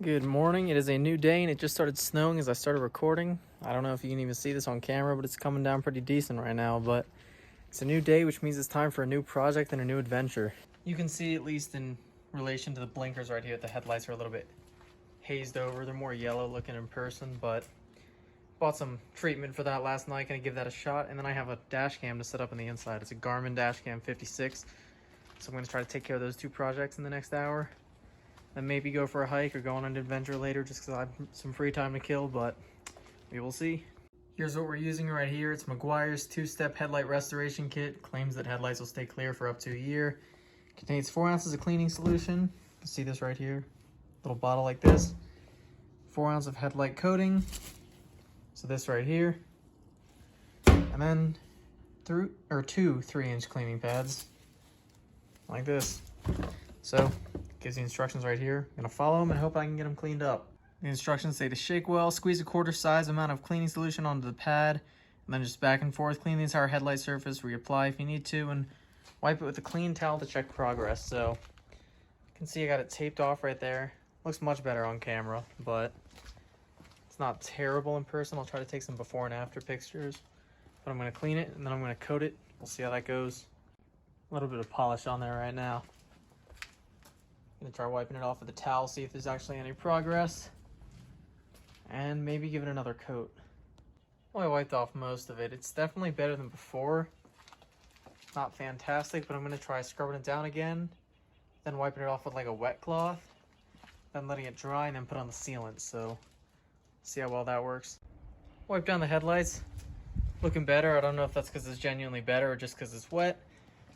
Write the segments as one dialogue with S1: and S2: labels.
S1: Good morning. It is a new day and it just started snowing as I started recording. I don't know if you can even see this on camera, but it's coming down pretty decent right now. But it's a new day, which means it's time for a new project and a new adventure. You can see, at least in relation to the blinkers right here, the headlights are a little bit hazed over. They're more yellow looking in person, but bought some treatment for that last night. Gonna give that a shot. And then I have a dash cam to set up on the inside. It's a Garmin dashcam 56. So I'm gonna try to take care of those two projects in the next hour. Then maybe go for a hike or go on an adventure later just because I have some free time to kill, but we will see. Here's what we're using right here. It's Meguiar's two-step headlight restoration kit. Claims that headlights will stay clear for up to a year. Contains 4 ounces of cleaning solution. You can see this right here. Little bottle like this. 4 ounces of headlight coating. So this right here. And then two 3-inch cleaning pads. Like this. So gives the instructions right here. I'm gonna follow them and hope I can get them cleaned up. The instructions say to shake well, squeeze a quarter size amount of cleaning solution onto the pad, and then just back and forth clean the entire headlight surface, reapply if you need to, and wipe it with a clean towel to check progress. So you can see I got it taped off right there. Looks much better on camera, but it's not terrible in person. I'll try to take some before and after pictures, but I'm gonna clean it and then I'm gonna coat it. We'll see how that goes. A little bit of polish on there right now. Gonna try wiping it off with a towel, see if there's actually any progress, and maybe give it another coat. Well, I wiped off most of it. It's definitely better than before. Not fantastic, but I'm gonna try scrubbing it down again, then wiping it off with like a wet cloth, then letting it dry, and then put on the sealant. So see how well that works. Wipe down the headlights. Looking better. I don't know if that's because it's genuinely better or just because it's wet.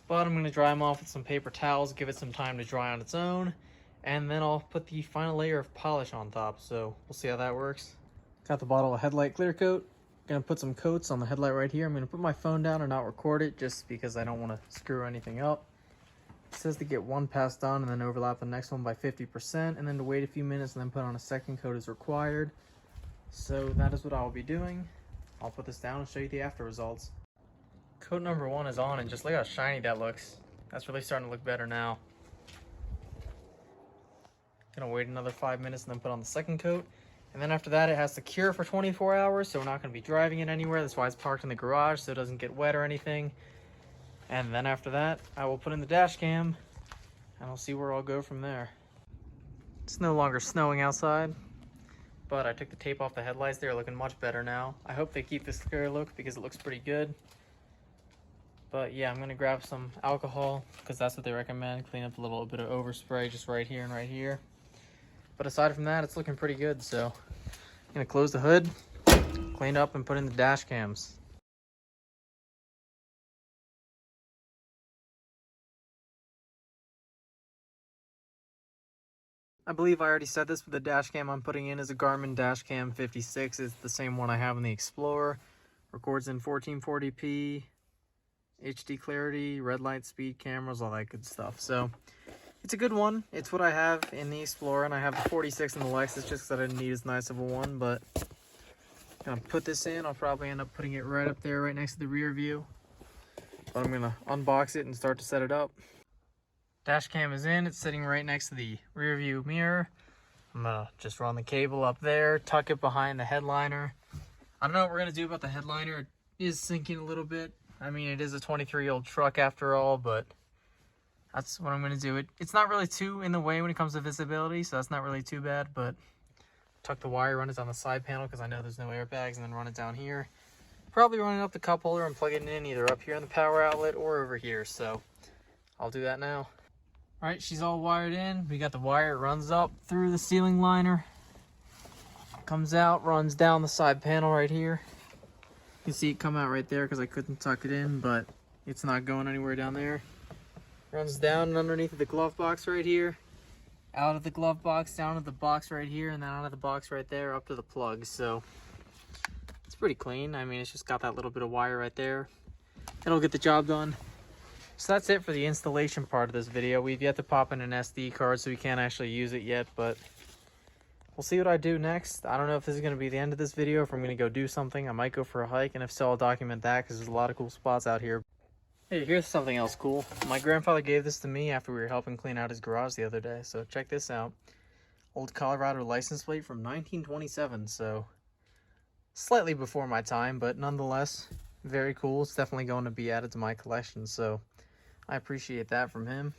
S1: But I'm going to dry them off with some paper towels, give it some time to dry on its own, and then I'll put the final layer of polish on top, so we'll see how that works. Got the bottle of headlight clear coat. Going to put some coats on the headlight right here. I'm going to put my phone down and not record it just because I don't want to screw anything up. It says to get one pass done and then overlap the next one by 50%, and then to wait a few minutes and then put on a second coat as required. So that is what I'll be doing. I'll put this down and show you the after results. Coat number 1 is on, and just look how shiny that looks. That's really starting to look better now. Gonna wait another 5 minutes and then put on the second coat. And then after that, it has to cure for 24 hours, so we're not gonna be driving it anywhere. That's why it's parked in the garage, so it doesn't get wet or anything. And then after that, I will put in the dash cam, and I'll see where I'll go from there. It's no longer snowing outside, but I took the tape off the headlights. They're looking much better now. I hope they keep this clear look because it looks pretty good. But yeah, I'm gonna grab some alcohol because that's what they recommend. Clean up a little bit of overspray just right here and right here. But aside from that, it's looking pretty good. So I'm gonna close the hood, clean up, and put in the dash cams. I believe I already said this, but the dash cam I'm putting in is a Garmin dashcam 56. It's the same one I have in the Explorer. Records in 1440p. HD clarity, red light speed cameras, all that good stuff. So it's a good one. It's what I have in the Explorer, and I have the 46 in the Lexus just because I didn't need as nice of a one. But I'm gonna put this in. I'll probably end up putting it right up there, right next to the rear view. But I'm gonna unbox it and start to set it up. Dash cam is in. It's sitting right next to the rear view mirror. I'm gonna just run the cable up there, tuck it behind the headliner. I don't know what we're gonna do about the headliner. It is sinking a little bit. I mean, it is a 23-year-old truck after all, but that's what I'm going to do. It's not really too in the way when it comes to visibility, so that's not really too bad, but tuck the wire, run it down the side panel because I know there's no airbags, and then run it down here. Probably run it up the cup holder and plug it in either up here in the power outlet or over here, so I'll do that now. All right, she's all wired in. We got the wire. It runs up through the ceiling liner, comes out, runs down the side panel right here. You can see it come out right there because I couldn't tuck it in, but it's not going anywhere down there. Runs down and underneath the glove box right here, out of the glove box, down to the box right here, and then out of the box right there up to the plug. So it's pretty clean. I mean, it's just got that little bit of wire right there. It'll get the job done. So that's it for the installation part of this video. We've yet to pop in an SD card, so we can't actually use it yet, but we'll see what I do next. I don't know if this is going to be the end of this video, if I'm going to go do something. I might go for a hike, and if so, I'll document that because there's a lot of cool spots out here. Hey, here's something else cool. My grandfather gave this to me after we were helping clean out his garage the other day, so check this out. Old Colorado license plate from 1927, so slightly before my time, but nonetheless, very cool. It's definitely going to be added to my collection, so I appreciate that from him.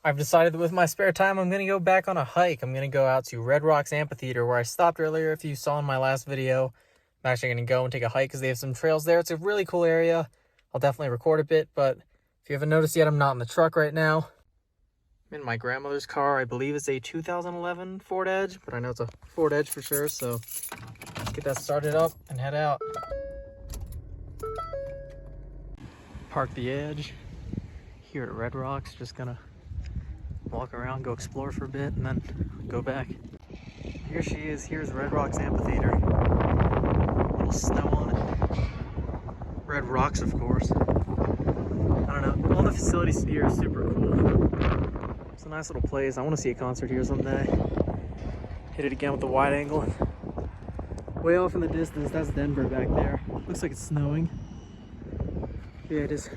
S1: I've decided that with my spare time, I'm going to go back on a hike. I'm going to go out to Red Rocks Amphitheater, where I stopped earlier. If you saw in my last video, I'm actually going to go and take a hike because they have some trails there. It's a really cool area. I'll definitely record a bit, but if you haven't noticed yet, I'm not in the truck right now. I'm in my grandmother's car. I believe it's a 2011 Ford Edge, but I know it's a Ford Edge for sure, so let's get that started up and head out. Park the Edge here at Red Rocks. Just gonna walk around, go explore for a bit, and then go back. Here she is. Here's Red Rocks Amphitheater. A little snow on it. Red Rocks, of course. I don't know. All the facilities here are super cool. It's a nice little place. I want to see a concert here someday. Hit it again with the wide angle. Way off in the distance, that's Denver back there. Looks like it's snowing. Yeah, it is.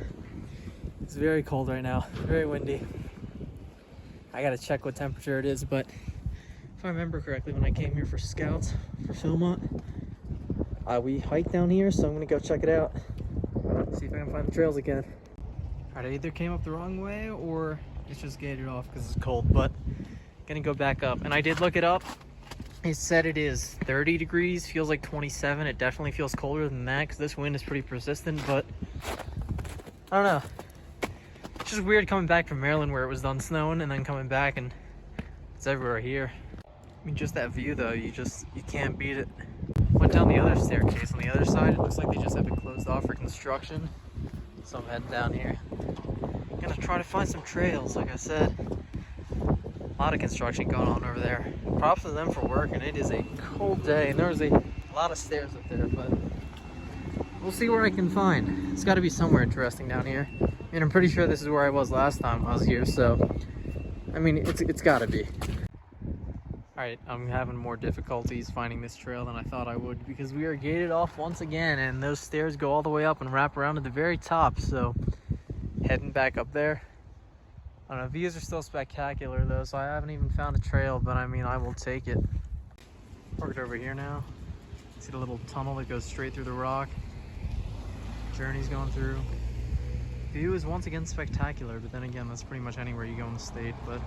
S1: It's very cold right now. Very windy. I gotta check what temperature it is, but if I remember correctly, when I came here for scouts for Philmont, we hiked down here, so I'm gonna go check it out. See if I can find the trails again. Alright, I either came up the wrong way or it's just gated off because it's cold, but gonna go back up. And I did look it up. It said it is 30 degrees, feels like 27. It definitely feels colder than that because this wind is pretty persistent, but I don't know. It's just weird coming back from Maryland where it was done snowing and then coming back and it's everywhere here. I mean, just that view though, you can't beat it. Went down the other staircase on the other side. It looks like they just have it closed off for construction. So I'm heading down here. Gonna try to find some trails, like I said. A lot of construction going on over there. Props to them for working. It is a cold day and there's a lot of stairs up there, but we'll see where I can find. It's gotta be somewhere interesting down here. And I'm pretty sure this is where I was last time I was here, so I mean, it's gotta be. Alright, I'm having more difficulties finding this trail than I thought I would because we are gated off once again and those stairs go all the way up and wrap around to the very top, so heading back up there. I don't know, views are still spectacular though, so I haven't even found a trail, but I mean, I will take it. Parked over here now. See the little tunnel that goes straight through the rock. Journey's going through. View is once again spectacular, but then again, that's pretty much anywhere you go in the state, but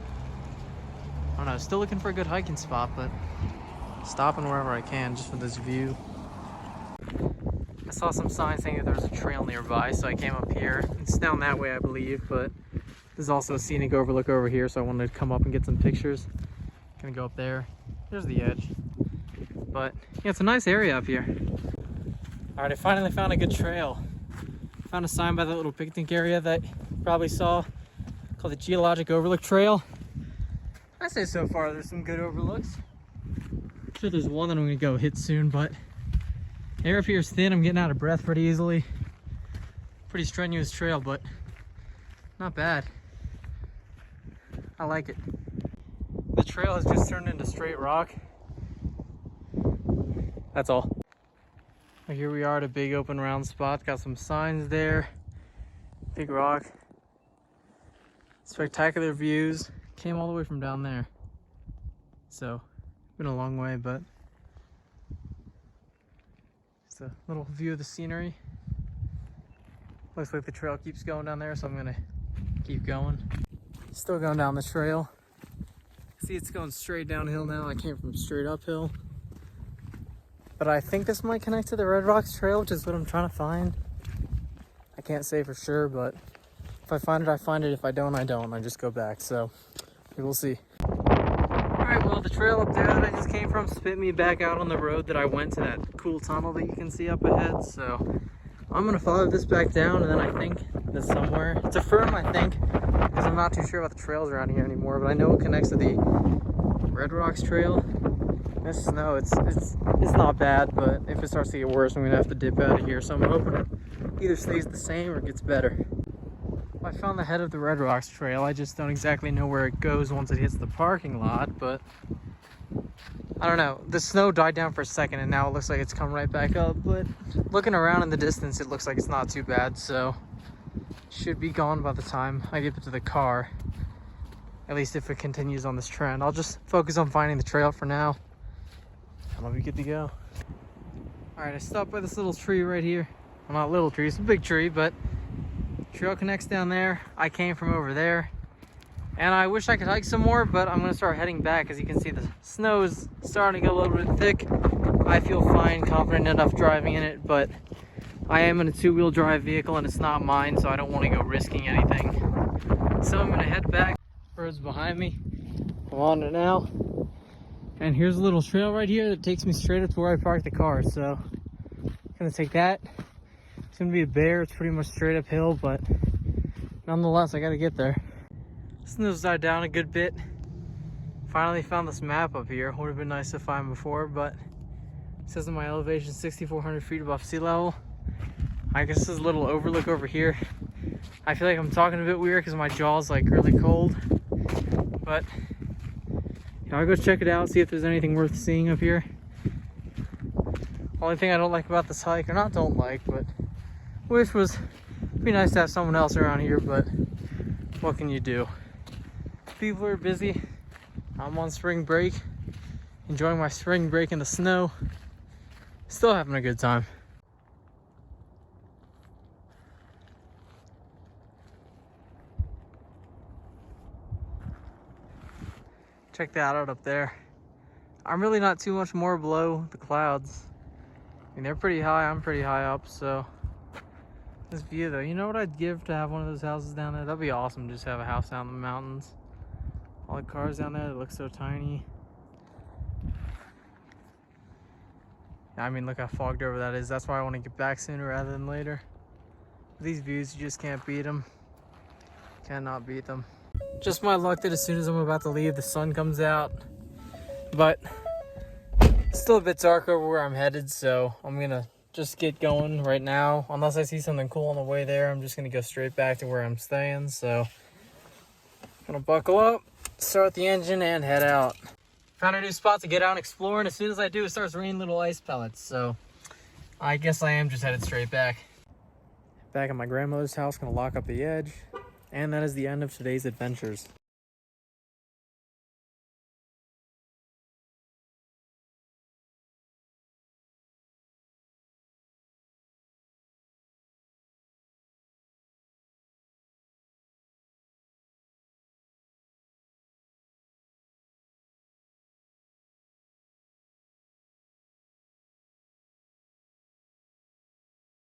S1: I don't know, still looking for a good hiking spot, but stopping wherever I can just for this view. I saw some signs saying that there was a trail nearby, so I came up here. It's down that way, I believe, but there's also a scenic overlook over here, so I wanted to come up and get some pictures. Gonna go up there. There's the edge. But yeah, it's a nice area up here. All right, I finally found a good trail. Found a sign by that little picnic area that you probably saw called the Geologic Overlook Trail. I say so far there's some good overlooks. I'm sure there's one that I'm gonna go hit soon, but air up here is thin. I'm getting out of breath pretty easily. Pretty strenuous trail, but not bad. I like it. The trail has just turned into straight rock. That's all. Here we are at a big open round spot. Got some signs there. Big rock. Spectacular views. Came all the way from down there. So, been a long way, but just a little view of the scenery. Looks like the trail keeps going down there, so I'm gonna keep going. Still going down the trail. See, it's going straight downhill now. I came from straight uphill. But I think this might connect to the Red Rocks Trail, which is what I'm trying to find. I can't say for sure, but if I find it, I find it. If I don't, I don't. I just go back, so we will see. Alright, well, the trail up there that I just came from spit me back out on the road that I went to, that cool tunnel that you can see up ahead, so I'm gonna follow this back down, and then I think there's somewhere. It's a firm, I think, because I'm not too sure about the trails around here anymore, but I know it connects to the Red Rocks Trail. This snow, it's not bad, but if it starts to get worse, I'm gonna have to dip out of here. So I'm hoping it either stays the same or gets better. I found the head of the Red Rocks Trail. I just don't exactly know where it goes once it hits the parking lot, but I don't know. The snow died down for a second and now it looks like it's come right back up, but looking around in the distance, it looks like it's not too bad, so should be gone by the time I get to the car. At least if it continues on this trend. I'll just focus on finding the trail for now, and I'll be good to go. All right, I stopped by this little tree right here. Well, not little tree, it's a big tree, but trail connects down there. I came from over there, and I wish I could hike some more, but I'm gonna start heading back. As you can see, the snow is starting to get a little bit thick. I feel fine, confident enough driving in it, but I am in a two-wheel drive vehicle and it's not mine, so I don't want to go risking anything. So I'm gonna head back. Road's behind me. I'm on it now. And here's a little trail right here that takes me straight up to where I parked the car. So I'm gonna take that. It's gonna be a bear. It's pretty much straight uphill, but nonetheless, I gotta get there. Snow's died down a good bit. Finally found this map up here. Would have been nice to find before, but it says that my elevation is 6,400 feet above sea level. I guess this is a little overlook over here. I feel like I'm talking a bit weird because my jaw's like really cold. But you know, I'll go check it out, see if there's anything worth seeing up here. Only thing I don't like about this hike, or not don't like, but wish was, it'd be nice to have someone else around here, but what can you do? People are busy. I'm on spring break, enjoying my spring break in the snow. Still having a good time. Check that out up there. I'm really not too much more below the clouds. I mean, they're pretty high, I'm pretty high up, so. This view though, you know what I'd give to have one of those houses down there? That'd be awesome, just have a house down in the mountains. All the cars down there, they look so tiny. I mean, look how fogged over that is. That's why I want to get back sooner rather than later. These views, you just can't beat them. Cannot beat them. Just my luck that as soon as I'm about to leave, the sun comes out. But it's still a bit dark over where I'm headed, so I'm gonna just get going right now. Unless I see something cool on the way there, I'm just gonna go straight back to where I'm staying. So I'm gonna buckle up, start the engine, and head out. Found a new spot to get out and explore, and as soon as I do, it starts raining little ice pellets. So I guess I am just headed straight back. Back at my grandmother's house, gonna lock up the edge. And that is the end of today's adventures.